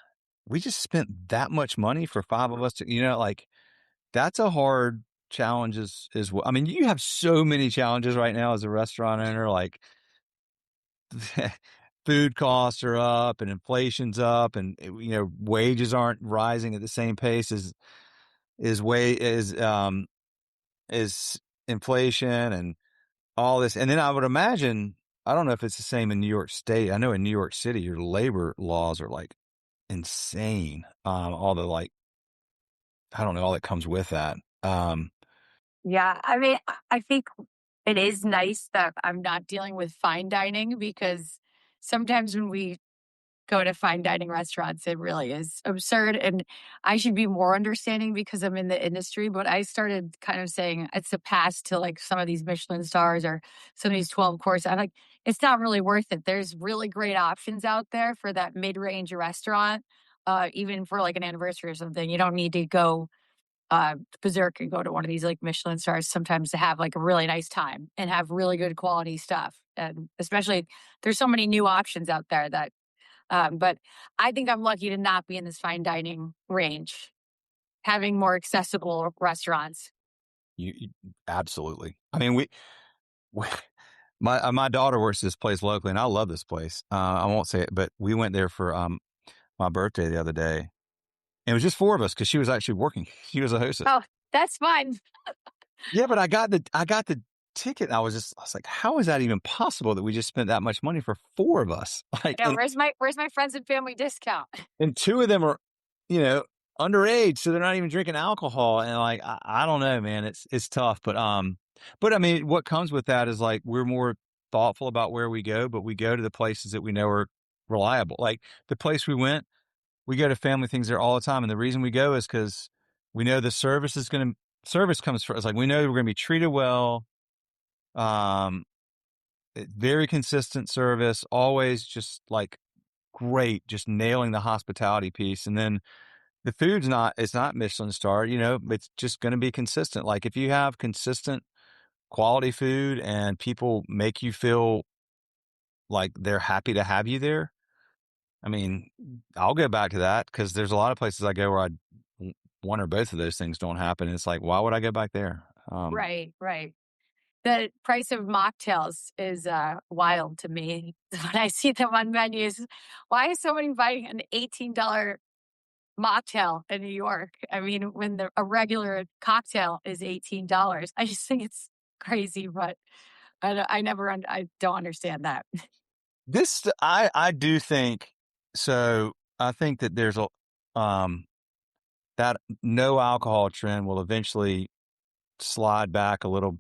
We just spent that much money for five of us to, like that's a hard challenge as well. I mean, you have so many challenges right now as a restaurant owner, like food costs are up and inflation's up and, wages aren't rising at the same pace as inflation and all this. And then I would imagine, I don't know if it's the same in New York State. I know in New York City, your labor laws are like insane. All the like, I don't know, all that comes with that. Yeah, I mean, I think it is nice that I'm not dealing with fine dining because sometimes when we go to fine dining restaurants, it really is absurd. And I should be more understanding because I'm in the industry. But I started kind of saying it's a pass to like some of these Michelin stars or some of these 12 course. I'm like, it's not really worth it. There's really great options out there for that mid range restaurant, even for like an anniversary or something. You don't need to go berserk and go to one of these like Michelin stars sometimes to have like a really nice time and have really good quality stuff. And especially there's so many new options out there that but I think I'm lucky to not be in this fine dining range, having more accessible restaurants. You absolutely. I mean, we my daughter works at this place locally, and I love this place. I won't say it, but we went there for my birthday the other day. And it was just four of us because she was actually working. She was a hostess. Oh, that's fun. Yeah, but I got the ticket. And I was like, how is that even possible that we just spent that much money for four of us? Like, Yeah, where's my friends and family discount? and two of them are, you know, underage, so they're not even drinking alcohol. And like, I don't know, man, it's tough. But I mean, what comes with that is like we're more thoughtful about where we go, but we go to the places that we know are reliable. Like the place we went, we go to family things there all the time, and the reason we go is because we know the service comes first. Like we know we're gonna be treated well. Um, very consistent service, always just like great, just nailing the hospitality piece, and then the food's it's not Michelin star, it's just going to be consistent. Like if you have consistent quality food and people make you feel like they're happy to have you there, I mean, I'll go back to that because there's a lot of places I go where one or both of those things don't happen. It's like, why would I go back there? Right, right. The price of mocktails is wild to me when I see them on menus. Why is somebody buying an $18 mocktail in New York? I mean, when a regular cocktail is $18, I just think it's crazy. But I don't understand that. I do think so. I think that there's um, that no alcohol trend will eventually slide back a little.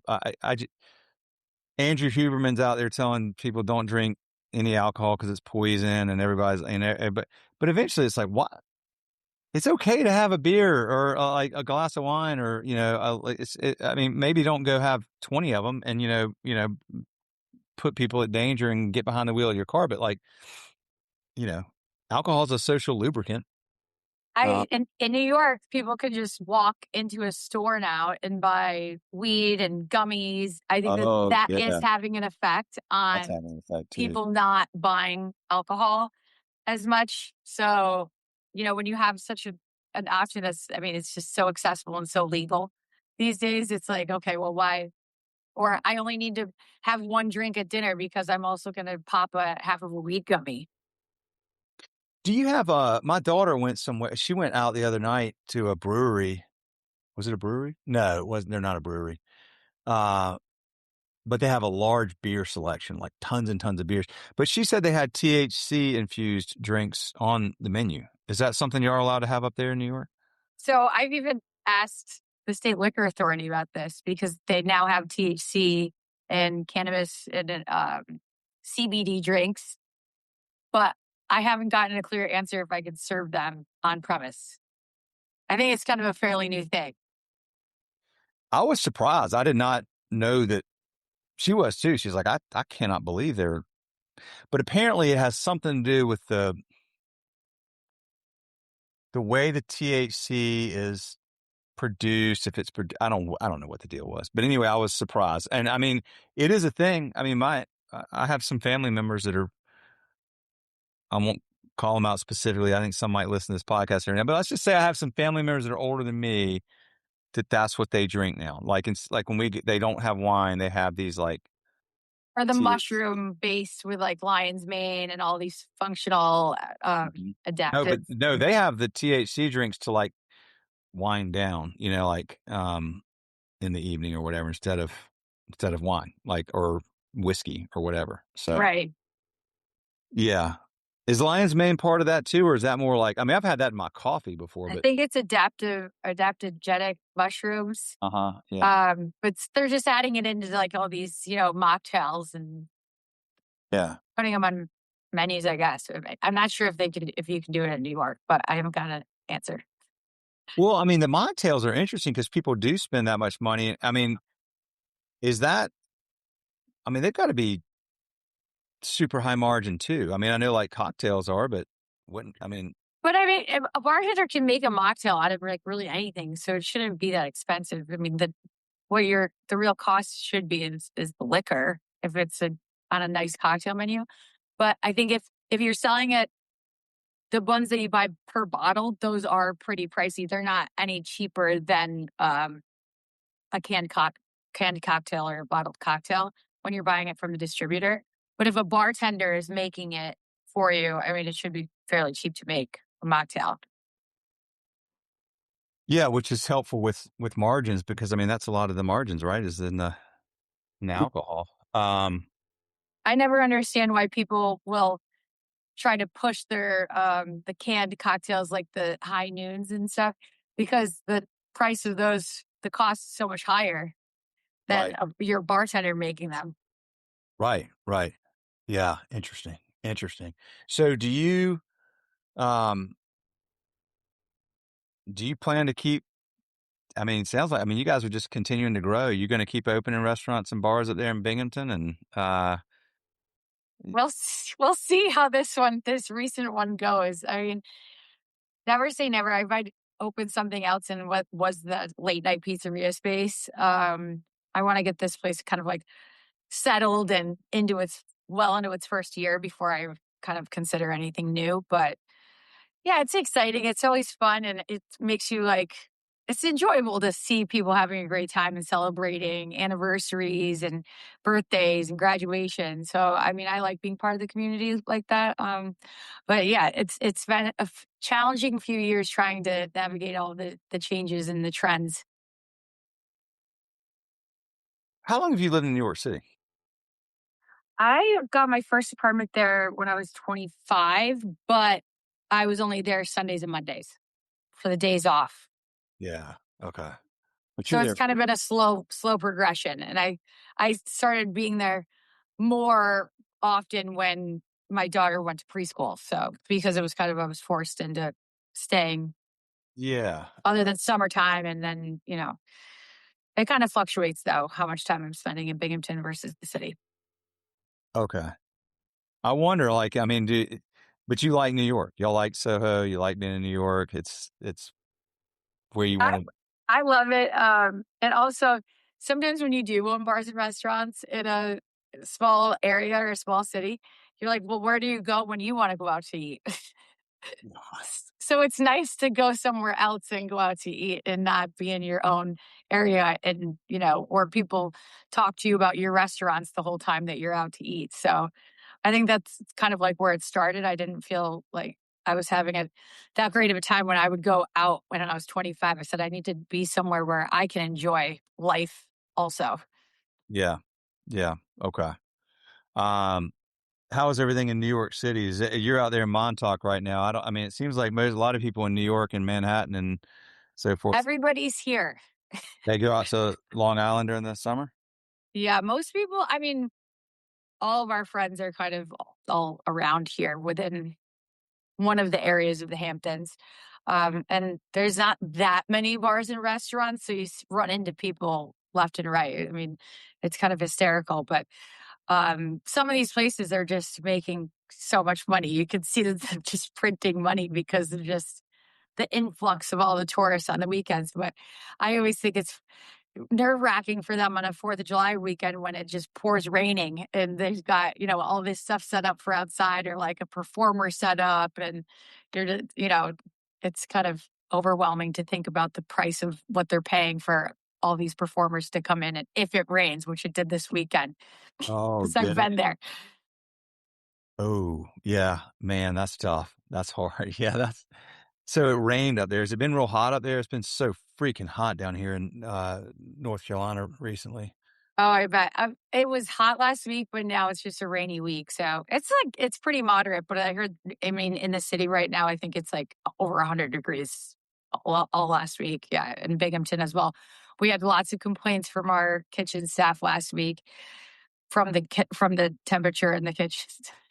Andrew Huberman's out there telling people don't drink any alcohol because it's poison, and but eventually it's like, what? It's okay to have a beer or like a glass of wine, or I mean, maybe don't go have 20 of them, and put people at danger and get behind the wheel of your car. But like, alcohol is a social lubricant. In New York, people can just walk into a store now and buy weed and gummies. I think that Yeah, is having an effect that's on having an effect too. people not buying alcohol as much. So, when you have such an option I mean, it's just so accessible and so legal these days. It's like, okay, well, why? Or I only need to have one drink at dinner because I'm also going to pop half of a weed gummy. Do you have my daughter went somewhere. She went out the other night to a brewery. Was it a brewery? No, it wasn't. They're not a brewery. But they have a large beer selection, like tons and tons of beers. But she said they had THC infused drinks on the menu. Is that something you're allowed to have up there in New York? So I've even asked the state liquor authority about this because they now have THC and cannabis and CBD drinks, but I haven't gotten a clear answer if I could serve them on premise. I think it's kind of a fairly new thing. I was surprised. I did not know that. She was too. She's like, I cannot believe they're, but apparently it has something to do with the way the THC is produced. If it's, I don't know what the deal was, but anyway, I was surprised. And I mean, it is a thing. I mean, I have some family members that are, I won't call them out specifically. I think some might listen to this podcast right now, but let's just say I have some family members that are older than me that's what they drink now. Like, it's like when they don't have wine, they have these like, Or the mushroom based with like lion's mane and all these functional adaptive. No, they have the THC drinks to like wind down, like in the evening or whatever, instead of wine, like, or whiskey or whatever. So Right. yeah. Is lion's mane part of that too, or is that more like, I mean, I've had that in my coffee before, I but think it's adaptogenic mushrooms. yeah. But they're just adding it into like all these, mocktails and Yeah. putting them on menus, I guess. I'm not sure if you can do it in New York, but I haven't got an answer. Well, I mean, the mocktails are interesting because people do spend that much money. I mean, they've got to be super high margin too. I mean, I know like cocktails are, but But I mean, a bartender can make a mocktail out of like really anything, so it shouldn't be that expensive. I mean, the real cost should be is the liquor if it's on a nice cocktail menu. But I think if you're selling it, the ones that you buy per bottle, those are pretty pricey. They're not any cheaper than a canned cocktail or a bottled cocktail when you're buying it from the distributor. But if a bartender is making it for you, I mean, it should be fairly cheap to make a mocktail. yeah, which is helpful with margins, because I mean, that's a lot of the margins, right? Is in the alcohol. I never understand why people will try to push their the canned cocktails like the high noons and stuff, because the price of those, the cost is so much higher than Right. your bartender making them. Right. Yeah. Interesting. So um, do you plan to keep, I mean, it sounds like, I mean, you guys are just continuing to grow. You're going to keep opening restaurants and bars up there in Binghamton, and, We'll see how this recent one goes. I mean, never say never. I might open something else in what was the late night pizzeria space. I want to get this place kind of like settled and into its first year before I kind of consider anything new. But yeah, it's exciting. It's always fun and it makes you like it's enjoyable to see people having a great time and celebrating anniversaries and birthdays and graduation. So I mean, I like being part of the community like that. But yeah, it's been a challenging few years trying to navigate all the changes and the trends. How long have you lived in New York City? I got my first apartment there when I was 25, but I was only there Sundays and Mondays for the days off. Yeah. Okay. But So you're it's there. kind of been a slow progression. And I started being there more often when my daughter went to preschool. So because it was kind of I was forced into staying Yeah. other than summertime and then, it kind of fluctuates though how much time I'm spending in Binghamton versus the city. Okay. I wonder, like, I mean, but you like New York. Y'all like Soho. You like being in New York. It's where you I want to. I love it. And also sometimes when you do own bars and restaurants in a small area or a small city, you're like, well, where do you go when you want to go out to eat? So it's nice to go somewhere else and go out to eat and not be in your own area and, or people talk to you about your restaurants the whole time that you're out to eat. So I think that's kind of like where it started. I didn't feel like I was having that great of a time when I would go out when I was 25. I said, I need to be somewhere where I can enjoy life also. Yeah. Yeah. Okay. Um, how is everything in New York City? You're out there in Montauk right now. I mean, it seems like a lot of people in New York and Manhattan and so forth, Everybody's here. they go out to Long Island during the summer. Yeah, most people, I mean, all of our friends are kind of all around here within one of the areas of the Hamptons. And there's not that many bars and restaurants. So you run into people left and right. I mean, it's kind of hysterical, but some of these places are just making so much money. You can see that they're just printing money because of just the influx of all the tourists on the weekends. But I always think it's nerve-wracking for them on a 4th of July weekend when it just pours raining and they've got, all this stuff set up for outside or like a performer set up and they're just, it's kind of overwhelming to think about the price of what they're paying for all these performers to come in and if it rains, which it did this weekend, Oh, because I've did it? been there. Oh, yeah, man, that's tough. That's hard. Yeah, so it rained up there. Has it been real hot up there? It's been so freaking hot down here in North Carolina recently. Oh, I bet. It was hot last week, but now it's just a rainy week. So it's pretty moderate. But I mean, in the city right now, I think it's like over 100 degrees all last week. Yeah. In Binghamton as well. We had lots of complaints from our kitchen staff last week from the temperature in the kitchen.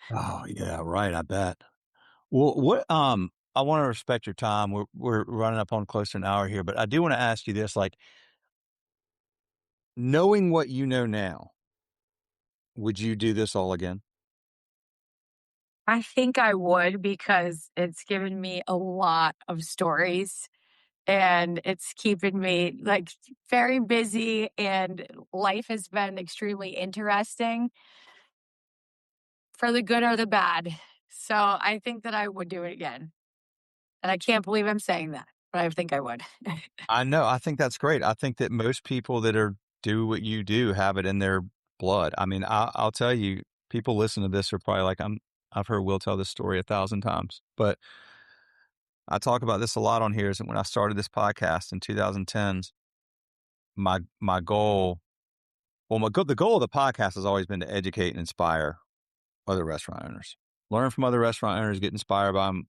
Oh, yeah, right. I bet. Well, I want to respect your time. We're running up on close to an hour here, but I do want to ask you this: like, knowing what you know now, would you do this all again? I think I would because it's given me a lot of stories and it's keeping me like very busy and life has been extremely interesting for the good or the bad. So I think that I would do it again. And I can't believe I'm saying that, but I think I would. I know. I think that's great. I think that most people that do what you do have it in their blood. I mean, I'll tell you, people listen to this are probably like, I've heard Will tell this story 1,000 times, but I talk about this a lot on here. Is that when I started this podcast in 2010s, my goal, the goal of the podcast has always been to educate and inspire other restaurant owners, learn from other restaurant owners, get inspired by them,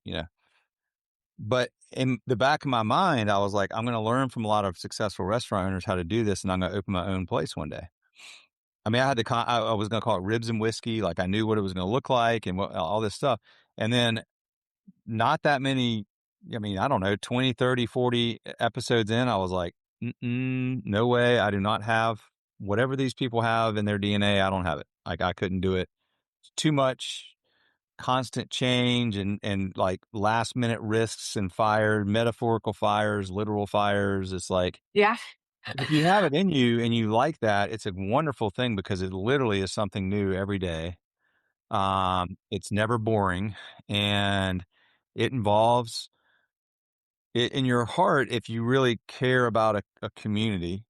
But in the back of my mind, I was like, I'm going to learn from a lot of successful restaurant owners how to do this, and I'm going to open my own place one day. I mean, I was going to call it Ribs and Whiskey. Like I knew what it was going to look like and all this stuff. And then not that many, I mean, I don't know, 20, 30, 40 episodes in, I was like, no way. I do not have whatever these people have in their DNA. I don't have it. Like I couldn't do it. Too much constant change and like last minute risks and fire, metaphorical fires, literal fires. It's like, Yeah. if you have it in you and you like that, it's a wonderful thing because it literally is something new every day. It's never boring, and it involves in your heart, if you really care about a community,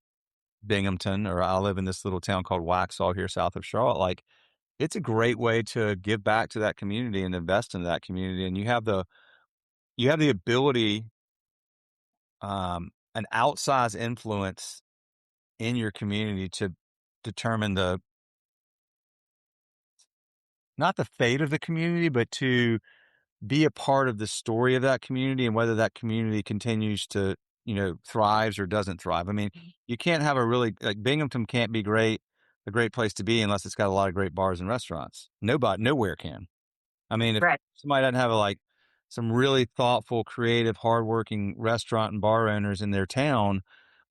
Binghamton, or I live in this little town called Waxhaw here south of Charlotte, like, it's a great way to give back to that community and invest in that community, and you have the ability, an outsized influence in your community to determine the not the fate of the community, but to be a part of the story of that community and whether that community continues to, thrives or doesn't thrive. I mean, you can't have a really like Binghamton can't be a great place to be unless it's got a lot of great bars and restaurants. Nowhere can. I mean, if Right. somebody doesn't have some really thoughtful, creative, hardworking restaurant and bar owners in their town,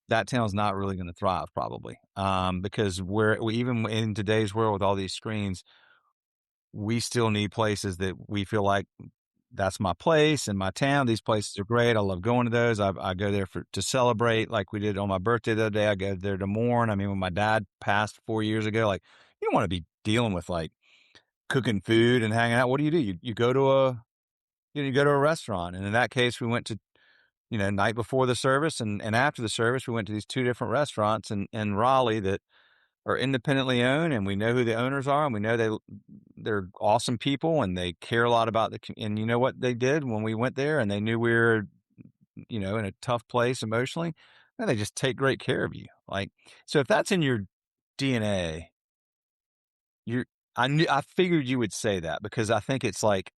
that town's not really going to thrive probably. Because even in today's world with all these screens, we still need places that we feel like that's my place in my town. These places are great. I love going to those. I go there to celebrate, like we did on my birthday the other day. I go there to mourn. I mean, when my dad passed 4 years ago, like you don't want to be dealing with like cooking food and hanging out. What do? You go to you go to a restaurant, and in that case, we went to night before the service and after the service, we went to these two different restaurants in Raleigh that are independently owned, and we know who the owners are, and we know they're awesome people, and they care a lot about and you know what they did when we went there, and they knew we were, in a tough place emotionally, and they just take great care of you. Like, so if that's in your DNA, I figured you would say that because I think it's like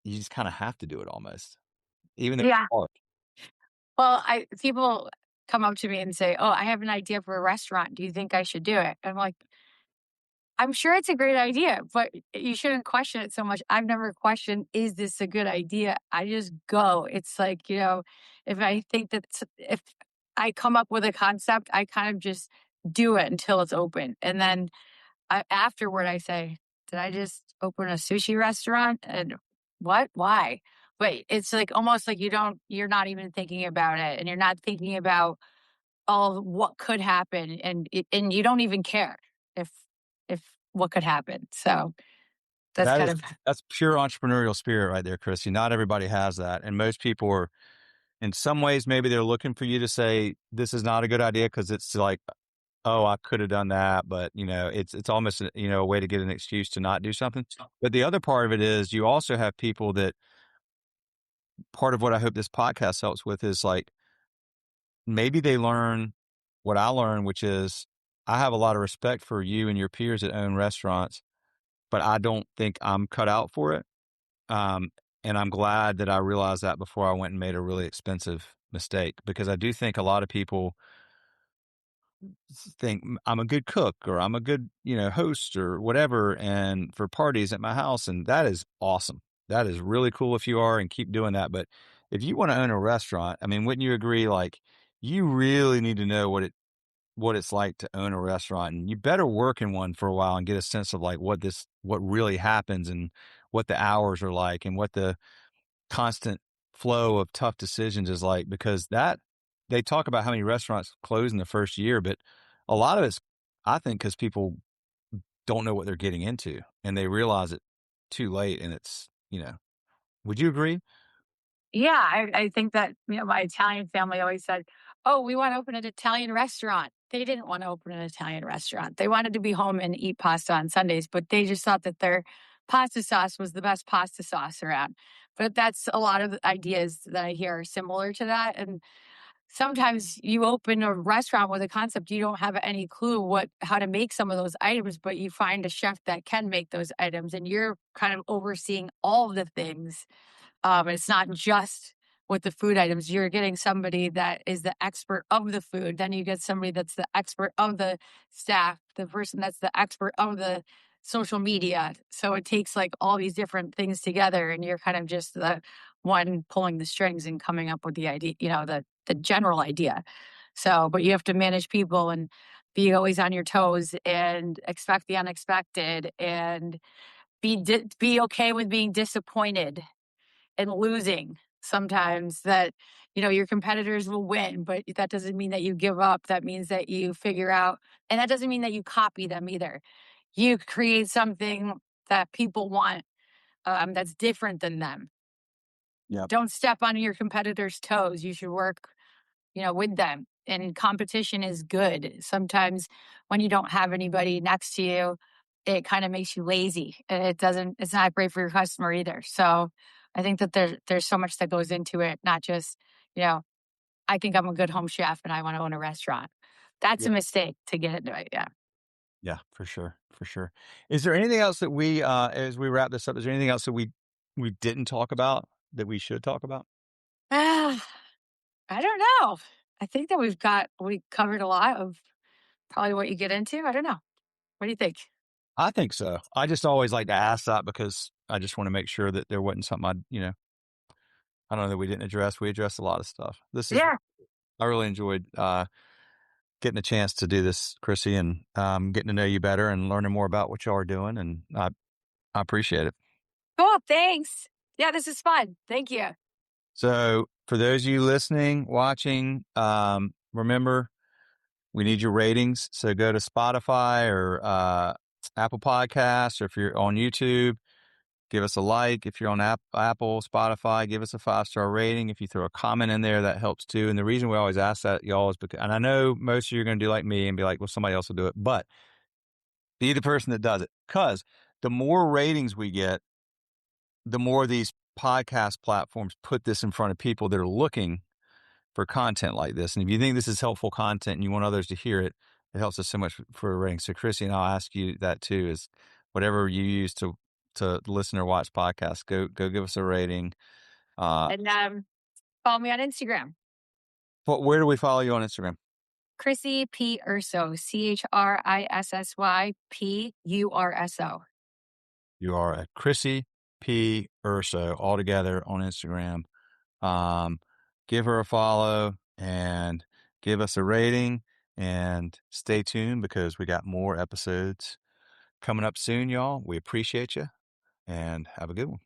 you just kind of have to do it almost, even though it's Yeah. hard. Well, I people come up to me and say, "Oh, I have an idea for a restaurant. Do you think I should do it?" I'm like, "I'm sure it's a great idea, but you shouldn't question it so much." I've never questioned, "Is this a good idea?" I just go. It's like, if I think if I come up with a concept, I kind of just do it until it's open. And then afterward, I say, "Did I just open a sushi restaurant? And what? Why?" But it's like almost like you're not even thinking about it, and you're not thinking about all what could happen, and you don't even care if if what could happen. So that's That kind is of that's pure entrepreneurial spirit right there, Chrissy. Not everybody has that, and most people are in some ways, maybe they're looking for you to say, "This is not a good idea," because it's like, "Oh, I could have done that," but, it's almost, a way to get an excuse to not do something. But the other part of it is you also have people that part of what I hope this podcast helps with is, like, maybe they learn what I learned, which is I have a lot of respect for you and your peers that own restaurants, but I don't think I'm cut out for it. Um, and I'm glad that I realized that before I went and made a really expensive mistake because I do think a lot of people think I'm a good cook or I'm a good, host or whatever and for parties at my house and that is awesome. That is really cool if you are and keep doing that, but if you want to own a restaurant, I mean, wouldn't you agree like you really need to know what it's like to own a restaurant and you better work in one for a while and get a sense of like what really happens and what the hours are like and what the constant flow of tough decisions is like because that they talk about how many restaurants close in the first year, but a lot of it's, I think, because people don't know what they're getting into and they realize it too late. And it's, would you agree? yeah, I think that, my Italian family always said, "Oh, we want to open an Italian restaurant." They didn't want to open an Italian restaurant. They wanted to be home and eat pasta on Sundays, but they just thought that their pasta sauce was the best pasta sauce around. But that's a lot of the ideas that I hear are similar to that. And sometimes you open a restaurant with a concept, you don't have any clue how to make some of those items, but you find a chef that can make those items and you're kind of overseeing all of the things. It's not just with the food items. You're getting somebody that is the expert of the food. Then you get somebody that's the expert of the staff, the person that's the expert of the social media. So it takes like all these different things together, and you're kind of just the one pulling the strings and coming up with the idea, the general idea. So, but you have to manage people and be always on your toes and expect the unexpected and be okay with being disappointed and losing sometimes that your competitors will win, but that doesn't mean that you give up. That means that you figure out, and that doesn't mean that you copy them either. You create something that people want, that's different than them. Yeah. Don't step on your competitors' toes. You should work, with them. And competition is good. Sometimes when you don't have anybody next to you, it kind of makes you lazy. And it's not great for your customer either. So I think that there's so much that goes into it, not just, you know, I think I'm a good home chef and I want to own a restaurant. That's Yeah. a mistake to get into it. Yeah. Yeah, for sure. For sure. Is there anything else that we, as we wrap this up, is there anything else that we didn't talk about that we should talk about? Ah, I don't know. I think that we covered a lot of probably what you get into. I don't know. What do you think? I think so. I just always like to ask that because I just want to make sure that there wasn't something I don't know that we didn't address. We addressed a lot of stuff. Yeah. I really enjoyed getting a chance to do this, Chrissy, and getting to know you better and learning more about what y'all are doing. And I appreciate it. Cool. Thanks. Yeah, this is fun. Thank you. So for those of you listening, watching, remember, we need your ratings. So go to Spotify or Apple Podcasts, or if you're on YouTube, give us a like. If you're on Apple, Spotify, give us a 5-star rating. If you throw a comment in there, that helps too. And the reason we always ask that, y'all, is because, and I know most of you are going to do like me and be like, well, somebody else will do it, but be the person that does it. Because the more ratings we get, the more these podcast platforms put this in front of people that are looking for content like this. And if you think this is helpful content and you want others to hear it, it helps us so much for a rating. So, Chrissy, and I'll ask you that too, is whatever you use to listen or watch podcasts, go give us a rating. And follow me on Instagram. Where do we follow you on Instagram? Chrissy P. Urso, ChrissysPurso. You are at Chrissy P. Urso, all together on Instagram. Give her a follow and give us a rating, and stay tuned because we got more episodes coming up soon, y'all. We appreciate you, and have a good one.